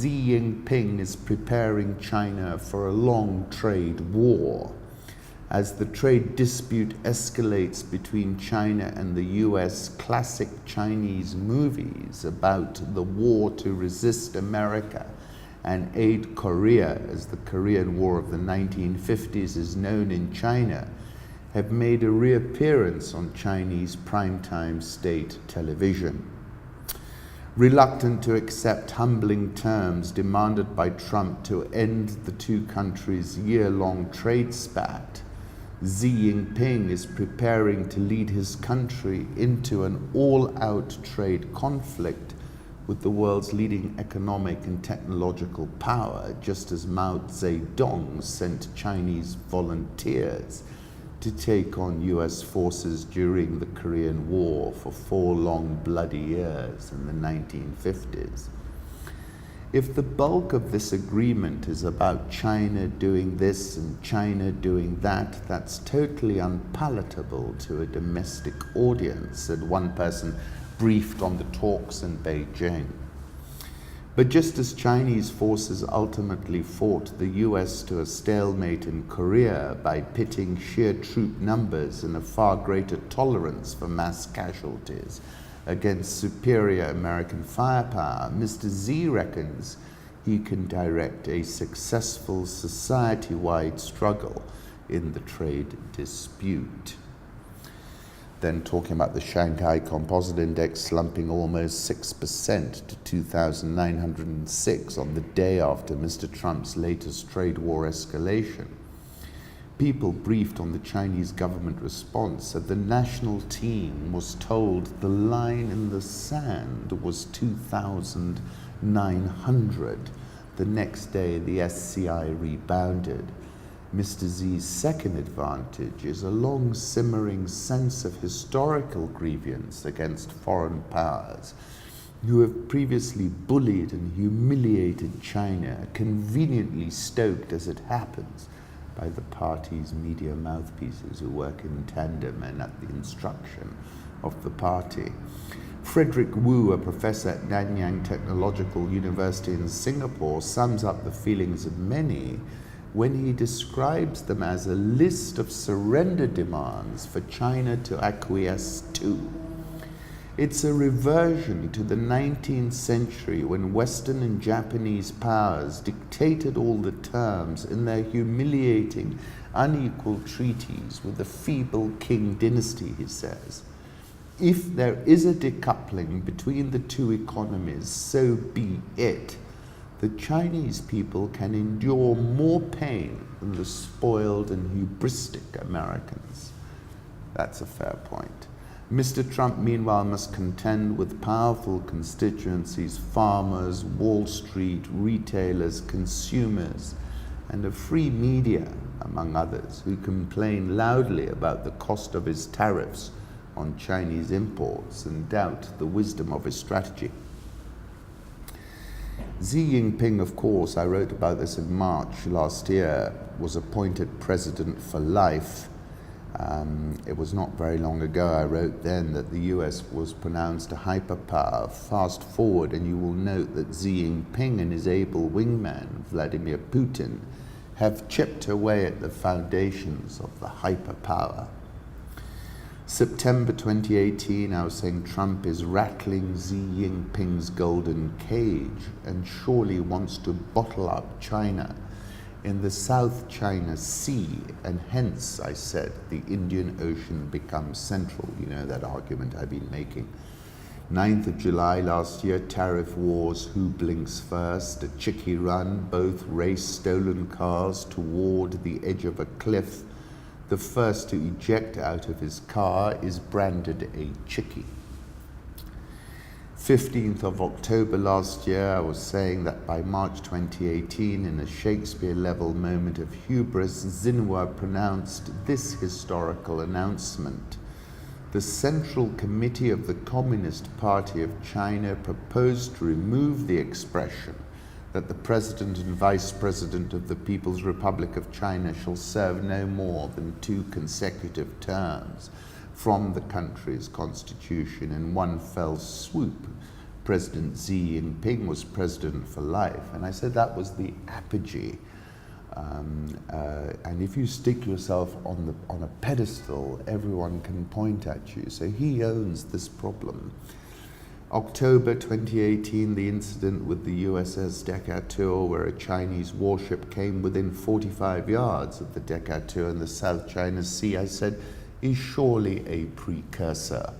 Xi Jinping is preparing China for a long trade war. As the trade dispute escalates between China and the US, classic Chinese movies about the war to resist America and aid Korea, as the Korean War of the 1950s is known in China, have made a reappearance on Chinese primetime state television. Reluctant to accept humbling terms demanded by Trump to end the two countries' year-long trade spat, Xi Jinping is preparing to lead his country into an all-out trade conflict with the world's leading economic and technological power, just as Mao Zedong sent Chinese volunteers to take on US forces during the Korean War for 4 long bloody years in the 1950s. If the bulk of this agreement is about China doing this and China doing that, that's totally unpalatable to a domestic audience, said one person briefed on the talks in Beijing. But just as Chinese forces ultimately fought the US to a stalemate in Korea by pitting sheer troop numbers and a far greater tolerance for mass casualties against superior American firepower, Mr. Xi reckons he can direct a successful society-wide struggle in the trade dispute. Then talking about the Shanghai Composite Index slumping almost 6% to 2,906 on the day after Mr. Trump's latest trade war escalation. People briefed on the Chinese government response said the national team was told the line in the sand was 2,900. The next day, the SCI rebounded. Mr. Xi's second advantage is a long simmering sense of historical grievance against foreign powers who have previously bullied and humiliated China, conveniently stoked as it happens by the party's media mouthpieces who work in tandem and at the instruction of the party. Frederick Wu, a professor at Nanyang Technological University in Singapore, sums up the feelings of many when he describes them as a list of surrender demands for China to acquiesce to. It's a reversion to the 19th century when Western and Japanese powers dictated all the terms in their humiliating, unequal treaties with the feeble Qing dynasty, he says. If there is a decoupling between the two economies, so be it. The Chinese people can endure more pain than the spoiled and hubristic Americans. That's a fair point. Mr. Trump, meanwhile, must contend with powerful constituencies, farmers, Wall Street, retailers, consumers, and a free media, among others, who complain loudly about the cost of his tariffs on Chinese imports and doubt the wisdom of his strategy. Xi Jinping, of course, I wrote about this in March last year, was appointed president for life. It was not very long ago I wrote then that the US was pronounced a hyperpower. Fast forward and you will note that Xi Jinping and his able wingman, Vladimir Putin, have chipped away at the foundations of the hyperpower. September 2018, I was saying Trump is rattling Xi Jinping's golden cage and surely wants to bottle up China in the South China Sea, and hence, I said, the Indian Ocean becomes central. You know that argument I've been making. 9th of July last year, tariff wars, who blinks first, a chicky run, both race stolen cars toward the edge of a cliff. The first to eject out of his car is branded a chickie. 15th of October last year, I was saying that by March 2018, in a Shakespeare-level moment of hubris, Xinhua pronounced this historical announcement. The Central Committee of the Communist Party of China proposed to remove the expression that the President and Vice President of the People's Republic of China shall serve no more than 2 consecutive terms from the country's constitution in one fell swoop, President Xi Jinping was president for life. And I said that was the apogee. And if you stick yourself on a pedestal, everyone can point at you. So he owns this problem. October 2018, the incident with the USS Decatur, where a Chinese warship came within 45 yards of the Decatur in the South China Sea, I said, is surely a precursor